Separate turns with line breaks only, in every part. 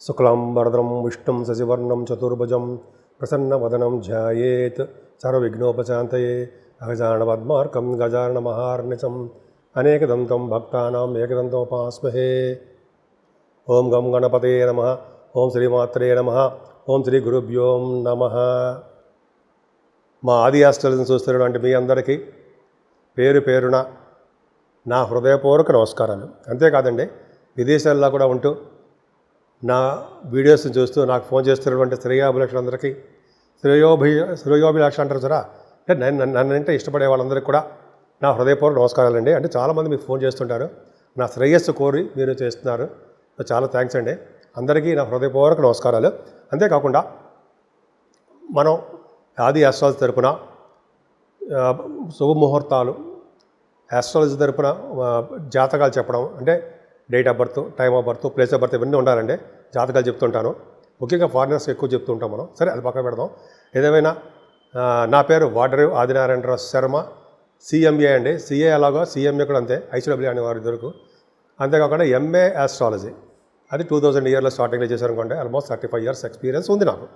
శుక్లాంబరధరం విష్ణుం శశివర్ణం చతుర్భుజం ప్రసన్నవదనం ధ్యాయేత్ సర్వవిఘ్నోపశాంతయే అగజానపద్మార్కం గజాననమహార్నిశం అనేకదంతం భక్తానాం ఏకదంతముపాస్మహే. ఓం గం గణపతే నమః. ఓం శ్రీమాత్రే నమః. ఓం శ్రీ గురుభ్యో నమః. మా ఆది ఆస్ట్రాలజీని చూస్తున్నటువంటి మీ అందరికీ పేరు పేరున నా హృదయపూర్వక నమస్కారాలు. అంతేకాదండి, విదేశాల్లో కూడా ఉంటూ నా వీడియోస్ని చూస్తూ నాకు ఫోన్ చేస్తున్నటువంటి శ్రేయోభిలాషులందరికీ శ్రేయోభిలాష అంటారు సరా, అంటే నన్నంటే ఇష్టపడే వాళ్ళందరికీ కూడా నా హృదయపూర్వక నమస్కారాలండి. అంటే చాలామంది మీకు ఫోన్ చేస్తుంటారు, నా శ్రేయస్సు కోరి మీరు చేస్తున్నారు. చాలా థ్యాంక్స్ అండి. అందరికీ నా హృదయపూర్వక నమస్కారాలు. అంతేకాకుండా మనం ఆది ఆస్ట్రాలజీ తరపున శుభముహూర్తాలు, ఆస్ట్రాలజీ తరపున జాతకాలు చెప్పడం, అంటే date of birth, time of birth, place of birth ఇవన్నీ ఉండాలండి. జాతకాలు చెప్తుంటాను, ముఖ్యంగా ఫారినర్స్ ఎక్కువ చెప్తూ ఉంటాం మనం. సరే, అది పక్కన పెడదాం. ఏదేమైనా నా పేరు వాడరేవు ఆదినారాయణరావు శర్మ, సిఎంఏ అండి. సిఏ అలాగా సిఎంఏ కూడా అంతే, ఐసీడబ్ల్యూ అనే వారి దొరకు. అంతేకాకుండా ఎంఏ ఆస్ట్రాలజీ, అది 2000 ఇయర్లో స్టార్టింగ్లో చేశాను అనుకోండి. ఆల్మోస్ట్ 35 years ఎక్స్పీరియన్స్ ఉంది నాకు.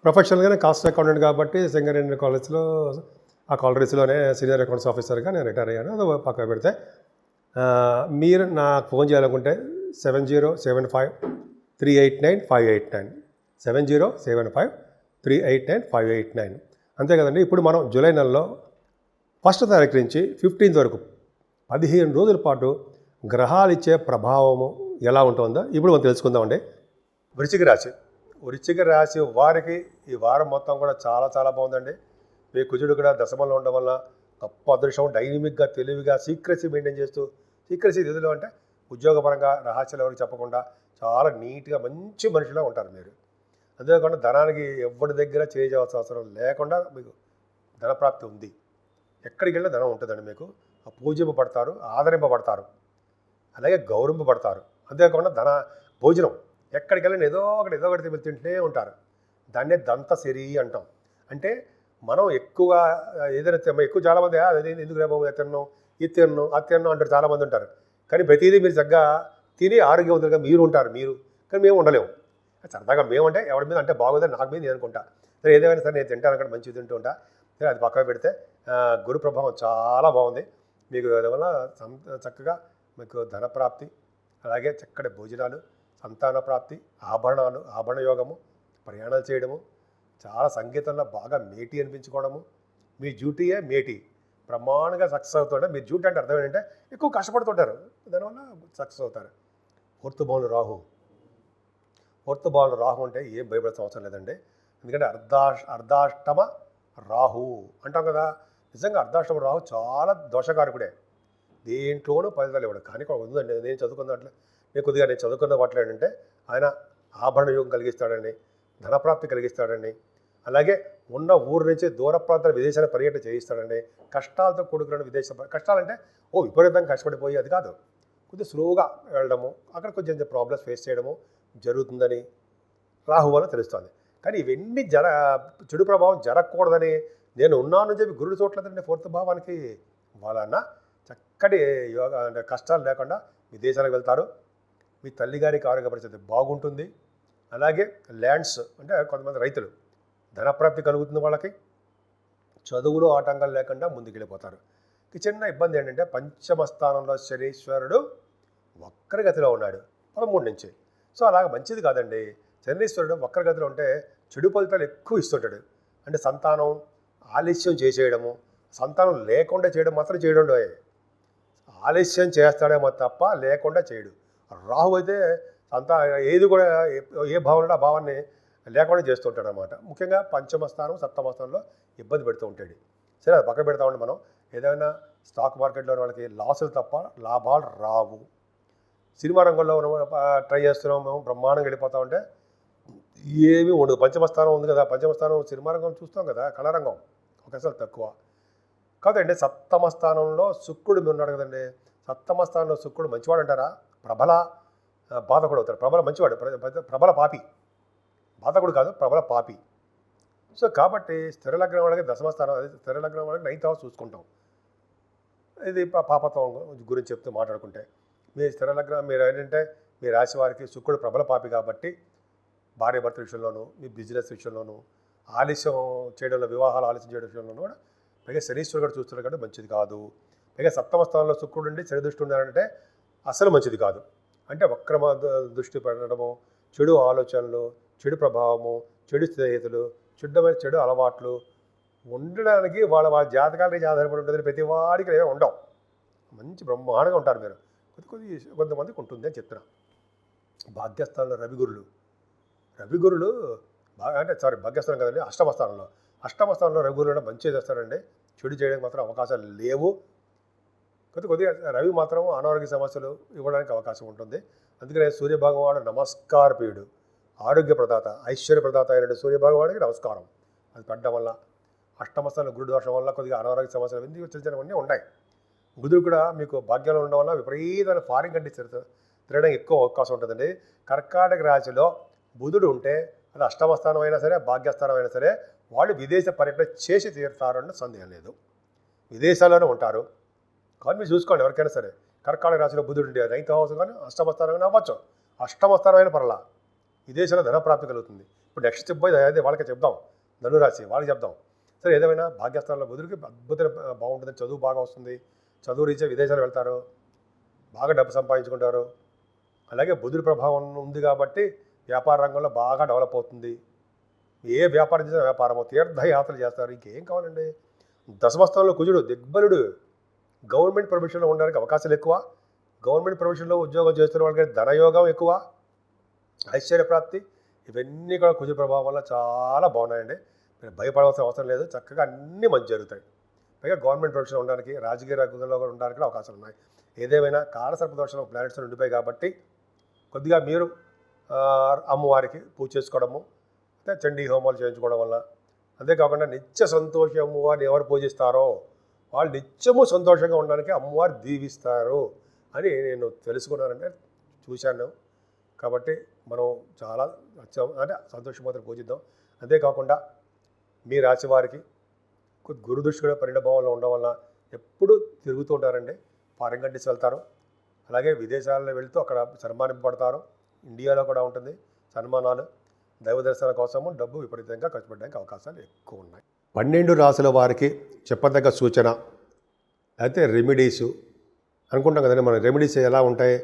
ప్రొఫెషనల్గానే కాస్ట్ అకౌంటెంట్ కాబట్టి సింగరేణి కాలేజ్లో ఆ కాలరీస్లోనే సీనియర్ అకౌంట్స్ ఆఫీసర్గా నేను రిటైర్ అయ్యాను. అది పక్కన పెడితే మీరు నాకు ఫోన్ చేయాలనుకుంటే 7075389589 7075389589. అంతే కదండి. ఇప్పుడు మనం జూలై నెలలో 1వ తారీఖు నుంచి 15th వరకు 15 రోజుల పాటు గ్రహాలు ఇచ్చే ప్రభావము ఎలా ఉంటుందో ఇప్పుడు మనం తెలుసుకుందామండి. వృశ్చిక రాశి వారికి ఈ వారం మొత్తం కూడా చాలా చాలా బాగుందండి. మీ కుజుడు కూడా దశమంలో ఉండడం వల్ల గొప్ప అదృష్టం, డైనమిక్గా, తెలివిగా, సీక్రెసీ మెయింటైన్ చేస్తూ, సీక్రెసీ నిధులు అంటే ఉద్యోగపరంగా రహస్యాలు ఎవరికి చెప్పకుండా చాలా నీట్గా మంచి మనిషిలా ఉంటారు మీరు. అంతేకాకుండా ధనానికి ఎవరి దగ్గర చేయవలసిన అవసరం లేకుండా మీకు ధనప్రాప్తి ఉంది. ఎక్కడికి వెళ్ళినా ధనం ఉంటుందండి మీకు. పూజింపబడతారు, ఆదరింపబడతారు, అలాగే గౌరవింపబడతారు. అంతేకాకుండా భోజనం ఎక్కడికి వెళ్ళినా ఏదో ఒకటి తింటూనే ఉంటారు. దాన్నే దంతసిరి అంటాం. అంటే మనం ఎక్కువగా ఏదైనా ఎక్కువ చాలామంది ఎందుకు రేపు తిన్నాం, ఇది తిన్నాం, అది తిన్నాం అంటారు చాలామంది ఉంటారు. కానీ ప్రతిదీ మీరు చక్కగా తిని ఆరోగ్యవంతులుగా మీరు ఉంటారు. కానీ మేము ఉండలేము. సరదాగా మేమంటే ఎవరి మీద అంటే బాగోదని నాకు మీద నేను అనుకుంటా. సరే, ఏదేమైనా సరే నేను తింటాను అక్కడ మంచిగా తింటూ ఉంటా. సరే, అది పక్కన పెడితే గురు ప్రభావం చాలా బాగుంది మీకు. దానివల్ల చక్కగా మీకు ధనప్రాప్తి, అలాగే చక్కటి భోజనాలు, సంతాన ప్రాప్తి, ఆభరణాలు, ఆభరణ యోగము, ప్రయాణాలు చేయడము, చాలా సంగీతంలో బాగా మేటి అనిపించుకోవడము, మీ డ్యూటీయే మేటి ప్రమాణంగా సక్సెస్ అవుతుంటే. మీరు డ్యూటీ అంటే అర్థం ఏంటంటే ఎక్కువ కష్టపడుతుంటారు, దానివల్ల సక్సెస్ అవుతారు. ఫోర్త్ భావంలో రాహు అంటే ఏం భయపడాల్సిన అవసరం లేదండి. ఎందుకంటే అర్ధాష్టమ రాహు అంటాం కదా. నిజంగా అర్ధాష్టమ రాహు చాలా దోషకారకుడే, దేంట్లోనూ ఫలితాలు ఇవ్వడు. కానీ ఉందండి, నేను చదువుకున్న వాటిలో ఏంటంటే ఆయన ఆభరణ యోగం కలిగిస్తాడండి, ధనప్రాప్తి కలిగిస్తాడండి, అలాగే ఉన్న ఊరు నుంచి దూర ప్రాంతాల విదేశాల పర్యటన చేయిస్తాడండి. కష్టాలతో కూడుకున్న కష్టాలంటే విపరీతంగా కష్టపడిపోయి అది కాదు, కొద్దిగా స్లోగా వెళ్ళడము, అక్కడ కొంచెం ప్రాబ్లమ్స్ ఫేస్ చేయడము జరుగుతుందని రాహు వల్ల తెలుస్తుంది. కానీ ఇవన్నీ చెడు ప్రభావం జరగకూడదని నేను ఉన్నానని చెప్పి గురుడు చూడలేదండి. ఫోర్త్ భావానికి వలన చక్కటి యోగా అంటే కష్టాలు లేకుండా విదేశాలకు వెళ్తారు. మీ తల్లిగారికి ఆరోగ్య పరిస్థితి బాగుంటుంది. అలాగే ల్యాండ్స్ అంటే కొంతమంది రైతులు ధనప్రాప్తి కలుగుతుంది. వాళ్ళకి చదువులో ఆటంకాలు లేకుండా ముందుకెళ్ళిపోతారు. చిన్న ఇబ్బంది ఏంటంటే పంచమ స్థానంలో శనీశ్వరుడు వక్రగతిలో ఉన్నాడు 13 నుంచి. సో అలాగ మంచిది కాదండి. శనీశ్వరుడు వక్రగతిలో ఉంటే చెడు ఫలితాలు ఎక్కువ ఇస్తుంటాడు. అంటే సంతానం ఆలస్యం చేసేయడము, సంతానం లేకుండా చేయడం మాత్రం చేయడం. ఆలస్యం చేస్తాడేమో తప్ప లేకుండా చేయడు. రాహు అయితే ఏది కూడా ఏ భావనలో ఆ భావాన్ని లేకుండా చేస్తుంటాడు అనమాట. ముఖ్యంగా పంచమ స్థానం, సప్తమ స్థానంలో ఇబ్బంది పెడుతూ ఉంటాడు. సరే, అది పక్క పెడతామండి. మనం ఏదైనా స్టాక్ మార్కెట్లో వాళ్ళకి లాసులు తప్ప లాభాలు రావు. సినిమా రంగంలో ట్రై చేస్తున్నాం, మేము బ్రహ్మాండంగా వెళ్ళిపోతా ఉంటే ఏమీ ఉండదు. పంచమ స్థానం ఉంది కదా, పంచమ స్థానం సినిమా రంగం చూస్తాం కదా, కళారంగం ఒకసారి తక్కువ కాదండి. సప్తమ స్థానంలో శుక్రుడు మీరు ఉన్నాడు కదండి. సప్తమ స్థానంలో శుక్రుడు మంచివాడు అంటారా? ప్రబల బాధకుడు అవుతాడు. ప్రబల మంచివాడు, ప్రబల పాపి. బాధకుడు కాదు, ప్రబల పాపి. సో కాబట్టి స్థిర లగ్నం వాళ్ళకి దశమ స్థానం, అదే స్థిర లగ్నం వాళ్ళకి 9th house చూసుకుంటాం. ఇది పాపత్వం గురించి చెప్తూ మాట్లాడుకుంటే, మీ స్థిర లగ్నం మీరు ఏంటంటే మీ రాశి వారికి శుక్రుడు ప్రబల పాపి కాబట్టి భార్య భర్త విషయంలోనూ, మీ బిజినెస్ విషయంలోనూ, ఆలస్యం చేయడంలో, వివాహాలు ఆలస్యం చేయడం విషయంలోనూ కూడా పైగా శనీశ్వరుడు కూడా చూస్తున్నాడు కాబట్టి మంచిది కాదు. పైగా సప్తమ స్థానంలో శుక్రుడు ఉండి శని దృష్టి ఉన్నాడంటే అసలు మంచిది కాదు. అంటే వక్రమ దృష్టి పడడము, చెడు ఆలోచనలు, చెడు ప్రభావము, చెడు స్నేహితులు, చెడు అలవాట్లు ఉండడానికి వాళ్ళ జాతకాలకి ఆధారపడి ఉంటుంది. ప్రతి వాడికి ఏమీ ఉండవు. మంచి బ్రహ్మాండంగా ఉంటారు మీరు. కొంతమందికి ఉంటుంది అని చెప్తున్నా. భాగ్యస్థానంలో రవిగురులు బాగా అంటే భాగ్యస్థానం కదండి, అష్టమస్థానంలో రవిగురులు మంచిగా చేస్తారండి. చెడు చేయడానికి మాత్రం అవకాశాలు లేవు. కొద్దిగా రవి మాత్రం అనారోగ్య సమస్యలు ఇవ్వడానికి అవకాశం ఉంటుంది. అందుకనే సూర్యభగవానుడు నమస్కారప్రియుడు, ఆరోగ్య ప్రదాత, ఐశ్వర్య ప్రదాత అయిన సూర్యభగవానికి నమస్కారం. అది పడ్డం వల్ల, అష్టమస్థానంలో గురు దోషం వల్ల కొద్దిగా అనారోగ్య సమస్యలు ఎందుకు చిన్నవన్నీ ఉంటాయి. బుధుడు కూడా మీకు భాగ్యంలో ఉండడం వల్ల విపరీతమైన ఫారిన్ కంట్రీస్ తిరగడానికి ఎక్కువ అవకాశం ఉంటుందండి. కర్కాటక రాశిలో బుధుడు ఉంటే అది అష్టమస్థానం అయినా సరే, భాగ్యస్థానం అయినా సరే, వాళ్ళు విదేశ పర్యటన చేసి తీరుతారన్న సందేహం లేదు. విదేశాల్లోనే ఉంటారు. కానీ మీరు చూసుకోండి, ఎవరికైనా సరే కర్కాటక రాశిలో బుధుడు ఉంటే 9th హౌస్ కానీ అష్టమస్థానం కానీ అవ్వచ్చు. అష్టమస్థానమైన పర్లా విదేశాల్లో ధనప్రాప్తి కలుగుతుంది. ఇప్పుడు నెక్స్ట్ చెప్పబోయేది అదే వాళ్ళకి చెప్దాం, ధనురాశి వాళ్ళకి చెప్దాం. సరే, ఏదేమైనా భాగ్యస్థానంలో బుధుడికి అద్భుతంగా బాగుంటుంది. చదువు బాగా వస్తుంది. చదువు రీత్యా విదేశాలు వెళ్తారు, బాగా డబ్బు సంపాదించుకుంటారు. అలాగే బుధుడి ప్రభావం ఉంది కాబట్టి వ్యాపార రంగంలో బాగా డెవలప్ అవుతుంది. ఏ వ్యాపారం చేసినా వ్యాపారము, తీర్థయాత్రలు చేస్తారు. ఇంకేం కావాలండి. దశమస్థానంలో కుజుడు దిగ్బలుడు. గవర్నమెంట్ ప్రొఫెషన్లో ఉండడానికి అవకాశాలు ఎక్కువ. గవర్నమెంట్ ప్రొఫెషన్లో ఉద్యోగం చేస్తున్న వాళ్ళకి ధనయోగం ఎక్కువ, ఐశ్వర్యప్రాప్తి, ఇవన్నీ కూడా కుజుడు ప్రభావం వల్ల చాలా బాగున్నాయండి. మీరు భయపడవలసిన అవసరం లేదు. చక్కగా అన్నీ మంచి జరుగుతాయి. పైగా గవర్నమెంట్ ప్రొఫెషన్ ఉండడానికి, రాజకీయ రంగంలో కూడా ఉండడానికి కూడా అవకాశాలు ఉన్నాయి. ఏదేమైనా కాలసర్ప దోషంలో ప్లానెట్స్ ఉండిపోయాయి కాబట్టి కొద్దిగా మీరు అమ్మవారికి పూజ చేసుకోవడము, అంటే చండీ హోమాలు చేయించుకోవడం వల్ల, అంతేకాకుండా నిత్య సంతోషి అమ్మవారిని ఎవరు పూజిస్తారో వాళ్ళు నిత్యము సంతోషంగా ఉండడానికి అమ్మవారు దీవిస్తారు అని నేను తెలుసుకున్నానంటే చూశాను. కాబట్టి మనం చాలా అంటే సంతోషమాత్రం పూజిద్దాం. అంతేకాకుండా మీ రాశి వారికి గురుదృష్టి కూడా పరిణభావంలో ఉండడం వల్ల ఎప్పుడు తిరుగుతూ ఉంటారండి. ఫారిన్ కంట్రీస్ వెళ్తారు, అలాగే విదేశాల్లో వెళ్తూ అక్కడ సన్మానింపబడతారు. ఇండియాలో కూడా ఉంటుంది సన్మానాలు. దైవ దర్శనాల కోసము డబ్బు విపరీతంగా ఖర్చు పెట్టడానికి అవకాశాలు ఎక్కువ ఉన్నాయి. 12 రాశుల వారికి చెప్పదగ్గ సూచన అయితే రెమెడీసు అనుకుంటాం కదండి. మన రెమెడీస్ ఎలా ఉంటాయి,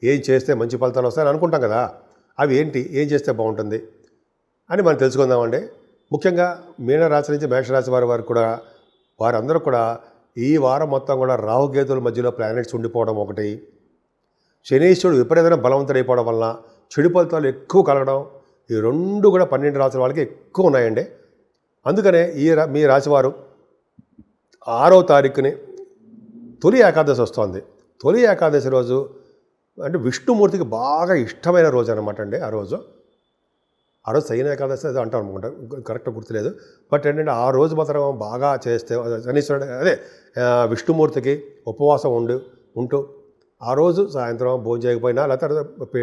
ఏం చేస్తే మంచి ఫలితాలు వస్తాయని అనుకుంటాం కదా. అవి ఏంటి, ఏం చేస్తే బాగుంటుంది అని మనం తెలుసుకుందామండి. ముఖ్యంగా మీనరాశి నుంచి మేషరాశి వారికి కూడా, వారందరూ కూడా ఈ వారం మొత్తం కూడా రాహుకేతుల మధ్యలో ప్లానెట్స్ ఉండిపోవడం ఒకటి, శనీశ్వరుడు విపరీతమైన బలవంతుడైపోవడం వలన చెడు ఫలితాలు ఎక్కువ కలగడం, ఈ రెండు కూడా 12 రాశుల వాళ్ళకి ఎక్కువ ఉన్నాయండి. అందుకనే మీ రాశివారు 6వ తారీఖుని తొలి ఏకాదశి వస్తుంది. తొలి ఏకాదశి రోజు అంటే విష్ణుమూర్తికి బాగా ఇష్టమైన రోజు అనమాట అండి. ఆ రోజు శయన ఏకాదశి అది అంటాం అనుకుంటా, కరెక్ట్గా గుర్తులేదు. బట్ ఏంటంటే ఆ రోజు మాత్రం బాగా చేస్తే శనీశ్వరుడు విష్ణుమూర్తికి ఉపవాసం ఉంటూ ఆ రోజు సాయంత్రం భోజనం చేయకపోయినా లేకపోతే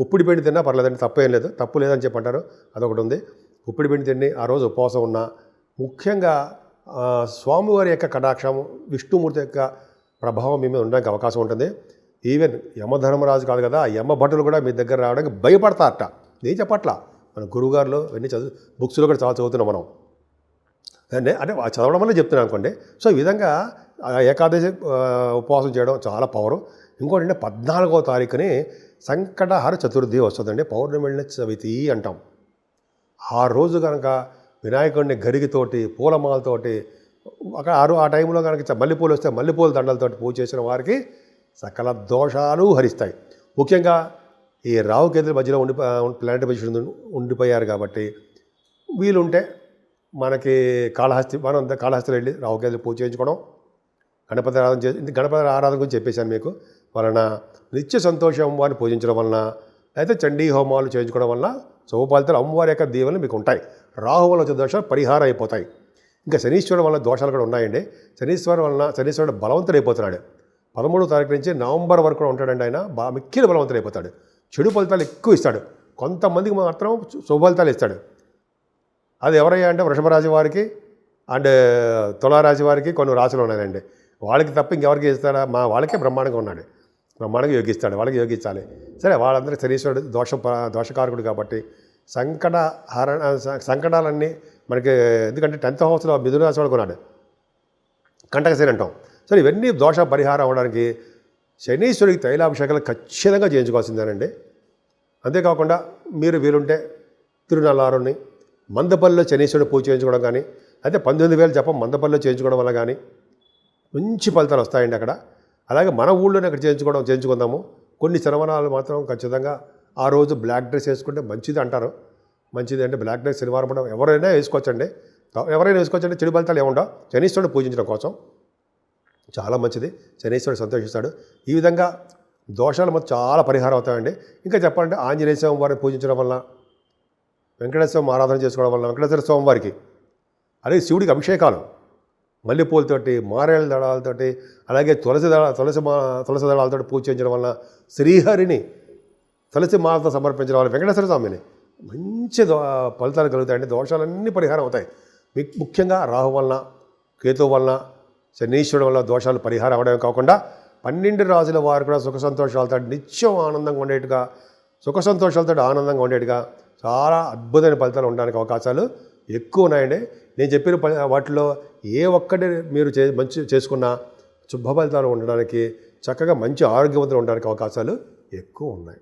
ఉప్పిడి పిండి తిన్నా పర్లేదండి, తప్పేం లేదు, తప్పు లేదని చెప్పి అంటారు. అదొకటి ఉంది. ఉప్పిడి పిండి తిని ఆ రోజు ఉపవాసం ఉన్నా, ముఖ్యంగా స్వామివారి యొక్క కటాక్షం, విష్ణుమూర్తి యొక్క ప్రభావం మీ మీద ఉండడానికి అవకాశం ఉంటుంది. ఈవెన్ యమధర్మరాజు కాదు కదా, యమ భటులు కూడా మీ దగ్గర రావడానికి భయపడతారట. నేను చెప్పట్లా, మన గురువుగారులు ఇవన్నీ బుక్స్లో కూడా చాలా చదువుతున్నాం మనం. అంటే చదవడం వల్ల చెప్తున్నాను అనుకోండి. సో ఈ విధంగా ఏకాదశి ఉపవాసం చేయడం చాలా పవరు. ఇంకోటి అంటే 14వ తారీఖుని సంకటహర చతుర్థి వస్తుందండి. పౌర్ణమి వెళ్ళిన చవితి అంటాం. ఆ రోజు కనుక వినాయకుడిని గరిగితోటి, పూలమాలతోటి, ఆ టైంలో కనుక మల్లెపూలు వస్తే మల్లెపూల దండలతోటి పూజ చేసిన వారికి సకల దోషాలు హరిస్తాయి. ముఖ్యంగా ఈ రాహుకేతుల మధ్యలో ప్లానెట్ పొజిషన్ ఉండిపోయారు కాబట్టి వీలుంటే మనకి కాళహస్తిలో వెళ్ళి రాహుకేతులు పూజ చేయించుకోవడం, గణపతి ఆరాధన గురించి చెప్పేశాను మీకు. వలన నిత్య సంతోషం అమ్మవారిని పూజించడం వలన, అయితే చండీ హోమాలు చేయించుకోవడం వలన శుభ ఫలితాలు అమ్మవారి యొక్క దీవెనలు మీకు ఉంటాయి. రాహు వల్ల వచ్చే దోషాలు పరిహారం అయిపోతాయి. ఇంకా శనీశ్వరుడు వల్ల దోషాలు కూడా ఉన్నాయండి. శనీశ్వరుడు బలవంతుడు అయిపోతున్నాడు. 13వ తారీఖు నుంచి నవంబర్ వరకు కూడా ఉంటాడండి. ఆయన మిక్కిలి బలవంతుడు అయిపోతాడు. చెడు ఫలితాలు ఎక్కువ ఇస్తాడు. కొంతమందికి మాత్రం శుభ ఫలితాలు ఇస్తాడు. అది ఎవరయ్యా అంటే వృషభ రాశి వారికి అండ్ తులారాశి వారికి కొన్ని రాశులు ఉన్నాయండి. వాళ్ళకి తప్ప ఇంకెవరికి ఇస్తాడా, వాళ్ళకే బ్రహ్మాండంగా ఉన్నాడు. బ్రహ్మాండంగా యోగిస్తాడు, వాళ్ళకి యోగించాలి. సరే, వాళ్ళందరికీ శనీశ్వరుడు దోషకారకుడు కాబట్టి సంకటాలన్నీ మనకి, ఎందుకంటే 10th హౌస్లో మిథున రాశి వాడు కొన్నాడు, కంటకశని అంటాం. సరే, ఇవన్నీ దోష పరిహారం అవ్వడానికి శనీశ్వరుడికి తైలాభిషేకాలు ఖచ్చితంగా చేయించుకోవాల్సిందేనండి. అంతేకాకుండా మీరు వీలుంటే తిరునల్లారుని మందపల్లిలో శనీశ్వరుడు పూజ చేయించుకోవడం కానీ, అయితే 19,000 జపం మందపల్లిలో చేయించుకోవడం వల్ల కానీ మంచి ఫలితాలు వస్తాయండి అక్కడ. అలాగే మన ఊళ్ళోనే అక్కడ చేయించుకుందాము. కొన్ని శనివారాలు మాత్రం ఖచ్చితంగా ఆ రోజు బ్లాక్ డ్రెస్ వేసుకుంటే మంచిది అంటారు. మంచిది అంటే బ్లాక్ డ్రెస్ శనివారం పూట ఎవరైనా వేసుకోవచ్చండి, చెడు ఫలితాలు ఏముండవు. శనీశ్వరుడు పూజించడం కోసం చాలా మంచిది, శనీశ్వరుడు సంతోషిస్తాడు. ఈ విధంగా దోషాలు మొత్తం చాలా పరిహారం అవుతాయండి. ఇంకా చెప్పాలంటే ఆంజనేయ స్వామి వారిని పూజించడం వల్ల, వెంకటేశ్వర స్వామి ఆరాధన చేసుకోవడం వల్ల, వెంకటేశ్వర స్వామి వారికి అలాగే శివుడికి అభిషేకాలు మల్లెపూలతోటి, మారేళ్ళ దళాలతోటి, అలాగే తులసి దళాలతో పూజ చేయించడం వల్ల, శ్రీహరిని తులసి మాలతో సమర్పించడం వల్ల, వెంకటేశ్వర స్వామిని మంచి ఫలితాలు కలుగుతాయండి. దోషాలన్నీ పరిహారం అవుతాయి. ముఖ్యంగా రాహు వలన, కేతు వలన, శనీశ్వరుడు వల్ల దోషాలు పరిహారం అవడమే కాకుండా 12 రాజుల వారు కూడా సుఖ సంతోషాలతో నిత్యం ఆనందంగా ఉండేట్టుగా, సుఖ సంతోషాలతో ఆనందంగా ఉండేట్టుగా చాలా అద్భుతమైన ఫలితాలు ఉండడానికి అవకాశాలు ఎక్కువ ఉన్నాయండి. నేను చెప్పిన వాటిలో ఏ ఒక్కటి మీరు మంచి చేసుకున్నా శుభ ఫలితాలు ఉండడానికి, చక్కగా మంచి ఆరోగ్యవంతులు ఉండడానికి అవకాశాలు ఎక్కువ ఉన్నాయి.